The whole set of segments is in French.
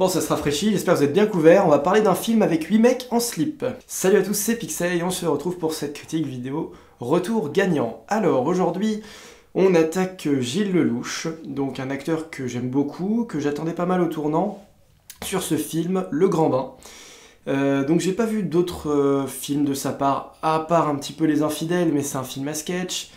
Bon, ça se rafraîchit, j'espère que vous êtes bien couverts. On va parler d'un film avec 8 mecs en slip. Salut à tous, c'est Pixel et on se retrouve pour cette critique vidéo Retour gagnant. Alors aujourd'hui, on attaque Gilles Lellouche, donc un acteur que j'aime beaucoup, que j'attendais pas mal au tournant sur ce film, Le Grand Bain. Donc j'ai pas vu d'autres films de sa part, à part un petit peu Les Infidèles, mais c'est un film à sketch.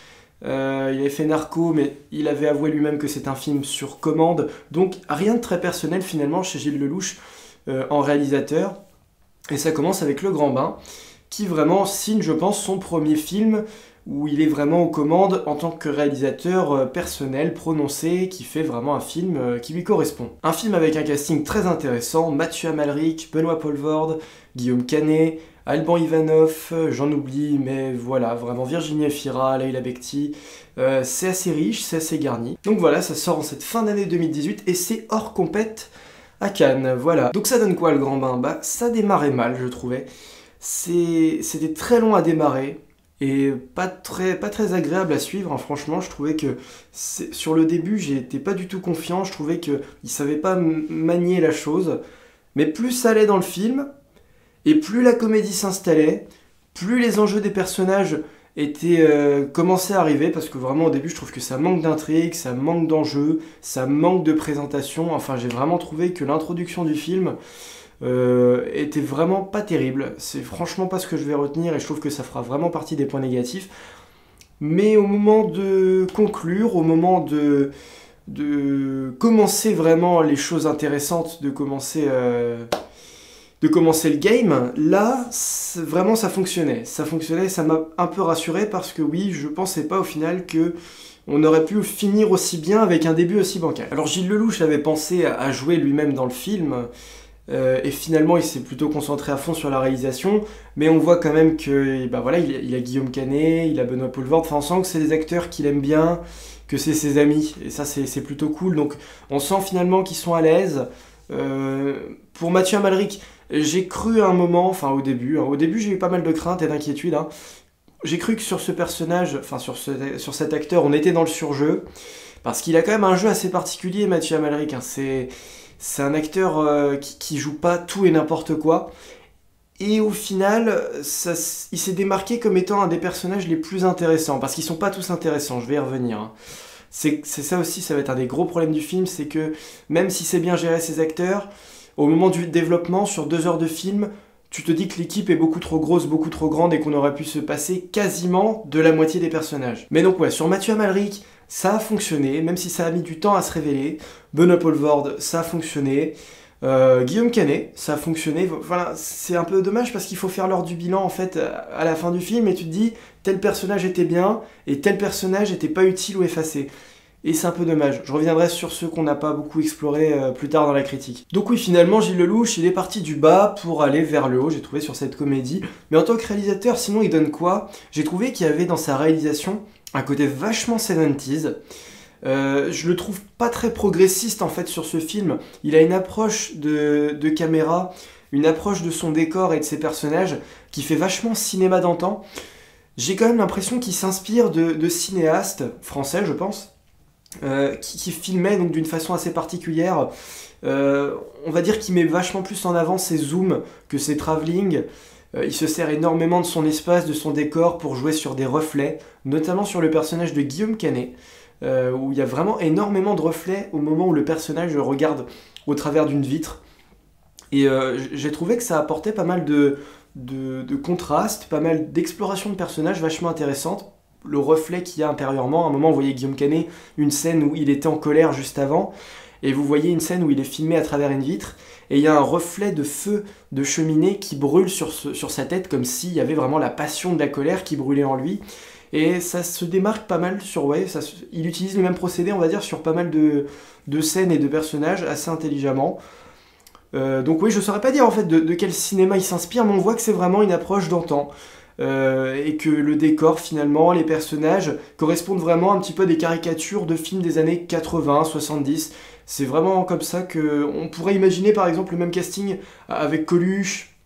Il avait fait Narco, mais il avait avoué lui-même que c'est un film sur commande. Donc rien de très personnel finalement chez Gilles Lellouche en réalisateur. Et ça commence avec Le Grand Bain, qui vraiment signe, je pense, son premier film où il est vraiment aux commandes en tant que réalisateur personnel, prononcé, qui fait vraiment un film qui lui correspond. Un film avec un casting très intéressant, Mathieu Amalric, Benoît Poelvoorde, Guillaume Canet, Alban Ivanov, j'en oublie, mais voilà, vraiment Virginie Efira, Leila Bekti, c'est assez riche, c'est assez garni. Donc voilà, ça sort en cette fin d'année 2018 et c'est hors compète à Cannes, voilà. Donc ça donne quoi Le Grand Bain? Bah ça démarrait mal, je trouvais. C'était très long à démarrer et pas très agréable à suivre, hein. Franchement, je trouvais que sur le début, j'étais pas du tout confiant, je trouvais qu'il savait pas manier la chose, mais plus ça allait dans le film, et plus la comédie s'installait, plus les enjeux des personnages commençaient à arriver, parce que vraiment au début je trouve que ça manque d'intrigue, ça manque d'enjeux, ça manque de présentation. Enfin, j'ai vraiment trouvé que l'introduction du film était vraiment pas terrible. C'est franchement pas ce que je vais retenir et je trouve que ça fera vraiment partie des points négatifs. Mais au moment de conclure, au moment de commencer vraiment les choses intéressantes, de commencer le game, là, vraiment ça fonctionnait. Ça fonctionnait, ça m'a un peu rassuré parce que oui, je pensais pas au final que on aurait pu finir aussi bien avec un début aussi bancal. Alors Gilles Lellouche avait pensé à jouer lui-même dans le film, et finalement il s'est plutôt concentré à fond sur la réalisation, mais on voit quand même que bah voilà, il a Guillaume Canet, il a Benoît Poelvoorde, enfin on sent que c'est des acteurs qu'il aime bien, que c'est ses amis, et ça c'est plutôt cool, donc on sent finalement qu'ils sont à l'aise. Pour Mathieu Amalric, j'ai cru à un moment, enfin au début j'ai eu pas mal de craintes et d'inquiétudes, hein. J'ai cru que sur ce personnage, enfin sur cet acteur, on était dans le surjeu, parce qu'il a quand même un jeu assez particulier, Mathieu Amalric, hein. C'est un acteur qui joue pas tout et n'importe quoi, et au final, il s'est démarqué comme étant un des personnages les plus intéressants, parce qu'ils sont pas tous intéressants, je vais y revenir, hein. C'est ça aussi, ça va être un des gros problèmes du film, c'est que même si c'est bien géré ces acteurs, au moment du développement, sur 2 heures de film, tu te dis que l'équipe est beaucoup trop grosse, beaucoup trop grande et qu'on aurait pu se passer quasiment de la moitié des personnages. Mais donc ouais, sur Mathieu Amalric, ça a fonctionné, même si ça a mis du temps à se révéler. Benoît Poelvoorde, ça a fonctionné. Guillaume Canet, ça a fonctionné. Voilà, c'est un peu dommage parce qu'il faut faire l'heure du bilan en fait à la fin du film et tu te dis tel personnage était bien et tel personnage était pas utile ou effacé. Et c'est un peu dommage. Je reviendrai sur ceux qu'on n'a pas beaucoup explorés plus tard dans la critique. Donc oui, finalement, Gilles Lellouche, il est parti du bas pour aller vers le haut, j'ai trouvé, sur cette comédie. Mais en tant que réalisateur, sinon, il donne quoi? J'ai trouvé qu'il y avait dans sa réalisation un côté vachement 70s. Je le trouve pas très progressiste en fait sur ce film. Il a une approche de caméra, une approche de son décor et de ses personnages qui fait vachement cinéma d'antan. J'ai quand même l'impression qu'il s'inspire de cinéastes français, je pense, qui filmait donc d'une façon assez particulière. On va dire qu'il met vachement plus en avant ses zooms que ses travelling. Il se sert énormément de son espace, de son décor pour jouer sur des reflets, notamment sur le personnage de Guillaume Canet, où il y a vraiment énormément de reflets au moment où le personnage regarde au travers d'une vitre. Et j'ai trouvé que ça apportait pas mal de contraste, pas mal d'exploration de personnages vachement intéressantes. Le reflet qu'il y a intérieurement, à un moment vous voyez Guillaume Canet, une scène où il était en colère juste avant, et vous voyez une scène où il est filmé à travers une vitre, et il y a un reflet de feu de cheminée qui brûle sur sa tête, comme s'il y avait vraiment la passion de la colère qui brûlait en lui, et ça se démarque pas mal sur, ouais, il utilise le même procédé on va dire sur pas mal de scènes et de personnages assez intelligemment. Donc oui, je saurais pas dire en fait de quel cinéma il s'inspire, mais on voit que c'est vraiment une approche d'antan. Et que le décor finalement, les personnages correspondent vraiment un petit peu à des caricatures de films des années 80, 70. C'est vraiment comme ça qu'on pourrait imaginer par exemple le même casting avec Coluche,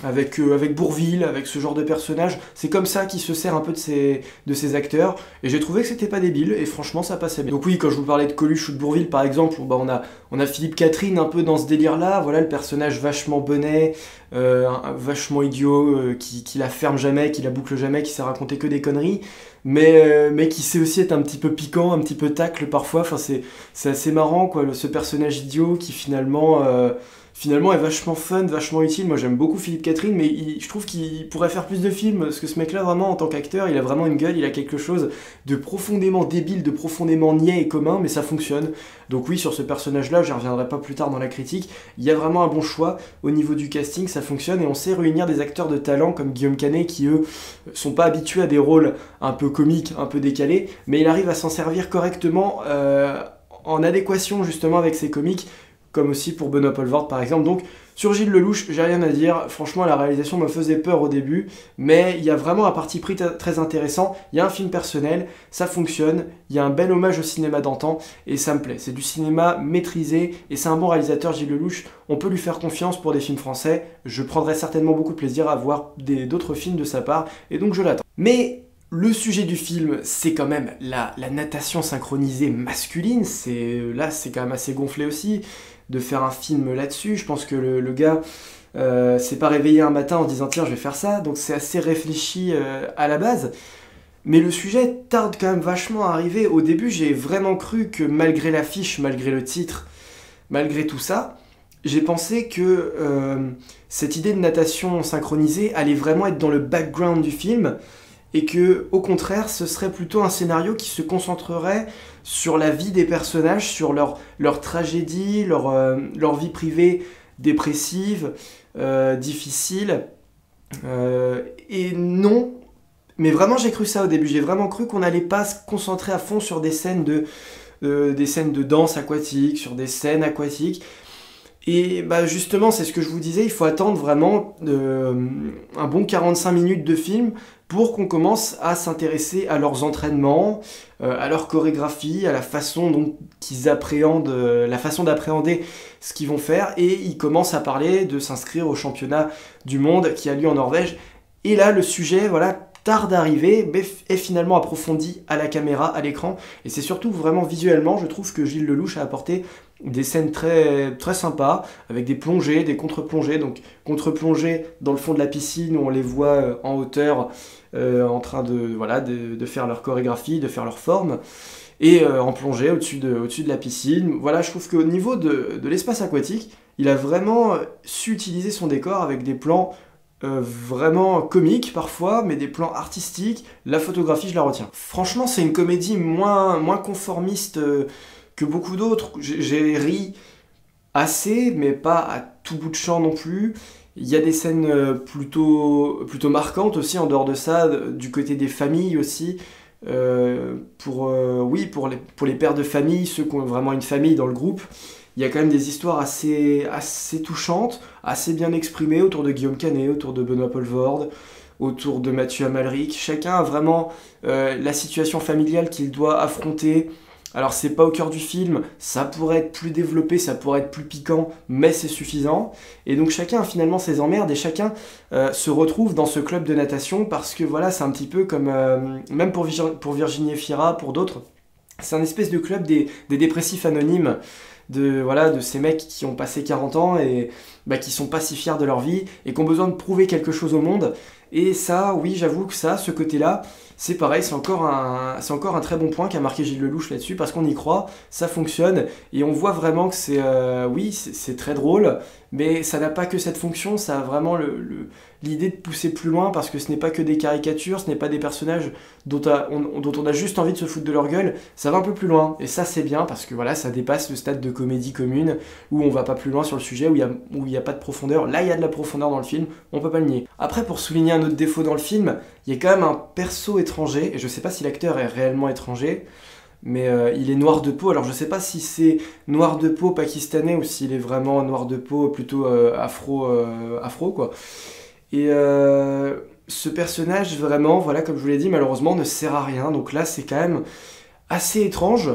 avec Bourvil, avec ce genre de personnage. C'est comme ça qu'il se sert un peu de ses acteurs, et j'ai trouvé que c'était pas débile, et franchement ça passait bien. Donc oui, quand je vous parlais de Coluche ou de Bourvil par exemple, bah on a Philippe Catherine un peu dans ce délire-là, voilà le personnage vachement bonnet, vachement idiot, qui la ferme jamais, qui la boucle jamais, qui sait raconter que des conneries, mais qui sait aussi être un petit peu piquant, un petit peu tacle parfois, enfin c'est assez marrant quoi, ce personnage idiot qui finalement est vachement fun, vachement utile. Moi j'aime beaucoup Philippe Catherine, mais je trouve qu'il pourrait faire plus de films, parce que ce mec là vraiment en tant qu'acteur, il a vraiment une gueule, il a quelque chose de profondément débile, de profondément niais et commun, mais ça fonctionne. Donc oui, sur ce personnage là, j'y reviendrai pas plus tard dans la critique, il y a vraiment un bon choix au niveau du casting, ça fonctionne, et on sait réunir des acteurs de talent comme Guillaume Canet qui eux sont pas habitués à des rôles un peu comiques, un peu décalés, mais il arrive à s'en servir correctement en adéquation justement avec ses comiques, comme aussi pour Benoît Poelvoorde par exemple. Donc sur Gilles Lelouch, j'ai rien à dire, franchement la réalisation me faisait peur au début, mais il y a vraiment un parti pris très intéressant, il y a un film personnel, ça fonctionne, il y a un bel hommage au cinéma d'antan, et ça me plaît, c'est du cinéma maîtrisé, et c'est un bon réalisateur Gilles Lelouch, on peut lui faire confiance pour des films français, je prendrai certainement beaucoup de plaisir à voir d'autres films de sa part, et donc je l'attends. Mais le sujet du film, c'est quand même la natation synchronisée masculine, là c'est quand même assez gonflé aussi, de faire un film là-dessus. Je pense que le gars s'est pas réveillé un matin en se disant tiens je vais faire ça, donc c'est assez réfléchi à la base. Mais le sujet tarde quand même vachement à arriver. Au début j'ai vraiment cru que malgré l'affiche, malgré le titre, malgré tout ça, j'ai pensé que cette idée de natation synchronisée allait vraiment être dans le background du film, et que, au contraire, ce serait plutôt un scénario qui se concentrerait sur la vie des personnages, sur leur tragédie, leur vie privée dépressive, difficile. Et non, mais vraiment j'ai cru ça au début, j'ai vraiment cru qu'on n'allait pas se concentrer à fond sur des scènes de danse aquatique, sur des scènes aquatiques. Et bah justement, c'est ce que je vous disais, il faut attendre vraiment un bon 45 minutes de film pour qu'on commence à s'intéresser à leurs entraînements, à leur chorégraphie, à la façon dont qu'ils appréhendent, la façon d'appréhender ce qu'ils vont faire, et ils commencent à parler de s'inscrire au championnat du monde qui a lieu en Norvège. Et là, le sujet, voilà, tarde d'arriver, mais est finalement approfondi à la caméra, à l'écran, et c'est surtout vraiment visuellement, je trouve que Gilles Lelouch a apporté des scènes très, très sympas, avec des plongées, des contre-plongées, donc contre-plongées dans le fond de la piscine, où on les voit en hauteur, en train de faire leur chorégraphie, de faire leur forme, et en plongée au-dessus de la piscine. Voilà, je trouve qu'au niveau de l'espace aquatique, il a vraiment su utiliser son décor avec des plans vraiment comiques parfois, mais des plans artistiques. La photographie, je la retiens. Franchement, c'est une comédie moins conformiste que beaucoup d'autres. J'ai ri assez, mais pas à tout bout de champ non plus. Il y a des scènes plutôt marquantes aussi, en dehors de ça, du côté des familles aussi. Pour les pères de famille, ceux qui ont vraiment une famille dans le groupe, il y a quand même des histoires assez touchantes, assez bien exprimées autour de Guillaume Canet, autour de Benoît Poelvoorde, autour de Mathieu Amalric. Chacun a vraiment la situation familiale qu'il doit affronter. Alors c'est pas au cœur du film, ça pourrait être plus développé, ça pourrait être plus piquant, mais c'est suffisant. Et donc chacun a finalement ses emmerdes, et chacun se retrouve dans ce club de natation, parce que voilà, c'est un petit peu comme, même pour Virginie Efira, pour d'autres, c'est un espèce de club des dépressifs anonymes, de ces mecs qui ont passé 40 ans et qui sont pas si fiers de leur vie, et qui ont besoin de prouver quelque chose au monde. Et ça, oui, j'avoue que ça, ce côté-là, c'est pareil, c'est encore un très bon point qu'a marqué Gilles Lelouch là-dessus, parce qu'on y croit, ça fonctionne, et on voit vraiment que c'est très drôle, mais ça n'a pas que cette fonction, ça a vraiment l'idée de pousser plus loin, parce que ce n'est pas que des caricatures, ce n'est pas des personnages dont on a juste envie de se foutre de leur gueule, ça va un peu plus loin, et ça c'est bien, parce que voilà, ça dépasse le stade de comédie commune, où on va pas plus loin sur le sujet, où il y a pas de profondeur. Là il y a de la profondeur dans le film, on peut pas le nier. Après, pour souligner un autre défaut dans le film, il y a quand même un perso étranger, et je sais pas si l'acteur est réellement étranger, mais il est noir de peau. Alors je sais pas si c'est noir de peau pakistanais ou s'il est vraiment noir de peau plutôt afro quoi. Et ce personnage vraiment, voilà, comme je vous l'ai dit, malheureusement ne sert à rien, donc là c'est quand même assez étrange.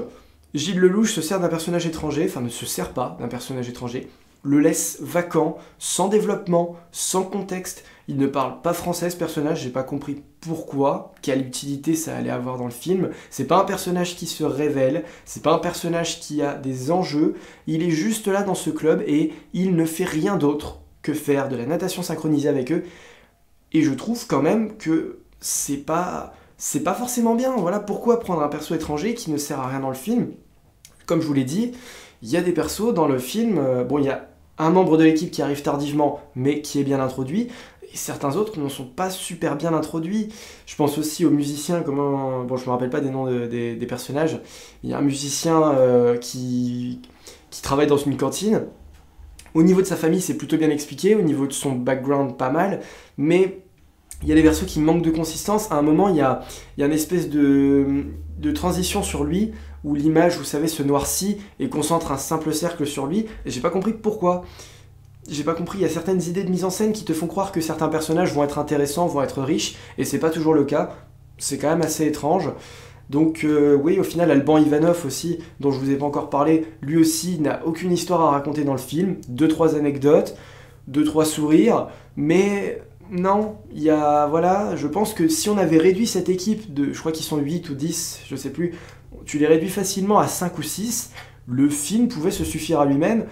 Gilles Lelouch se sert d'un personnage étranger, enfin ne se sert pas d'un personnage étranger, le laisse vacant, sans développement, sans contexte. Il ne parle pas français ce personnage, j'ai pas compris pourquoi, quelle utilité ça allait avoir dans le film. C'est pas un personnage qui se révèle, c'est pas un personnage qui a des enjeux, il est juste là dans ce club et il ne fait rien d'autre que faire de la natation synchronisée avec eux. Et je trouve quand même que c'est pas forcément bien. Voilà, pourquoi prendre un perso étranger qui ne sert à rien dans le film? Comme je vous l'ai dit, il y a des persos dans le film, bon, il y a un membre de l'équipe qui arrive tardivement, mais qui est bien introduit, et certains autres ne sont pas super bien introduits. Je pense aussi aux musiciens, bon, je me rappelle pas des noms des personnages. Il y a un musicien qui travaille dans une cantine. Au niveau de sa famille, c'est plutôt bien expliqué, au niveau de son background, pas mal, mais il y a des persos qui manquent de consistance. À un moment, il y a une espèce de transition sur lui, où l'image, vous savez, se noircit et concentre un simple cercle sur lui, et j'ai pas compris pourquoi. J'ai pas compris, il y a certaines idées de mise en scène qui te font croire que certains personnages vont être intéressants, vont être riches, et c'est pas toujours le cas. C'est quand même assez étrange. Donc oui, au final, Alban Ivanov aussi, dont je vous ai pas encore parlé, lui aussi n'a aucune histoire à raconter dans le film. 2-3 anecdotes, 2-3 sourires, mais non, il y a... Voilà, je pense que si on avait réduit cette équipe de... Je crois qu'ils sont 8 ou 10, je sais plus. Tu les réduis facilement à 5 ou 6, le film pouvait se suffire à lui-même.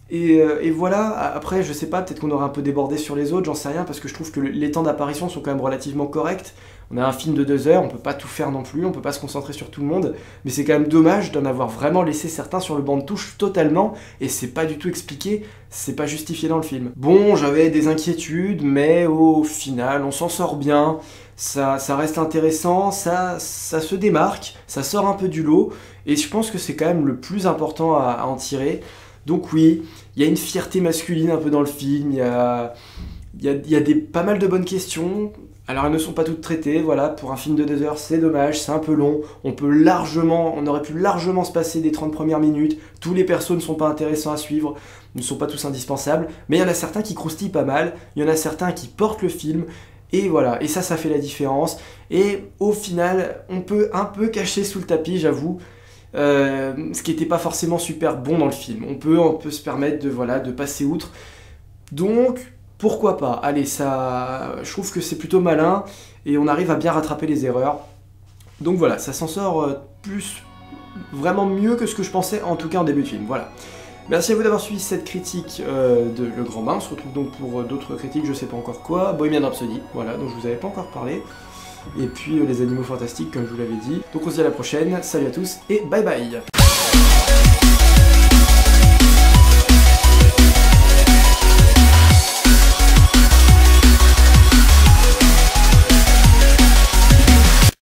Et voilà, après, je sais pas, peut-être qu'on aurait un peu débordé sur les autres, j'en sais rien, parce que je trouve que les temps d'apparition sont quand même relativement corrects. On a un film de 2 heures, on peut pas tout faire non plus, on peut pas se concentrer sur tout le monde, mais c'est quand même dommage d'en avoir vraiment laissé certains sur le banc de touche totalement, et c'est pas du tout expliqué, c'est pas justifié dans le film. Bon, j'avais des inquiétudes, mais au final, on s'en sort bien, ça reste intéressant, ça se démarque, ça sort un peu du lot, et je pense que c'est quand même le plus important à en tirer. Donc oui, il y a une fierté masculine un peu dans le film, il y a pas mal de bonnes questions. Alors elles ne sont pas toutes traitées, voilà, pour un film de 2 heures c'est dommage, c'est un peu long, on aurait pu largement se passer des 30 premières minutes, tous les persos ne sont pas intéressants à suivre, ne sont pas tous indispensables, mais il y en a certains qui croustillent pas mal, il y en a certains qui portent le film, et voilà, et ça fait la différence, et au final, on peut un peu cacher sous le tapis, j'avoue, ce qui n'était pas forcément super bon dans le film. On peut se permettre de passer outre. Donc, pourquoi pas? Allez, je trouve que c'est plutôt malin et on arrive à bien rattraper les erreurs. Donc voilà, ça s'en sort vraiment mieux que ce que je pensais, en tout cas en début de film. Voilà. Merci à vous d'avoir suivi cette critique de Le Grand Bain. On se retrouve donc pour d'autres critiques, je sais pas encore quoi. Bohemian Rhapsody, voilà, dont je vous avais pas encore parlé. Et puis les animaux fantastiques, comme je vous l'avais dit. Donc on se dit à la prochaine, salut à tous et bye bye.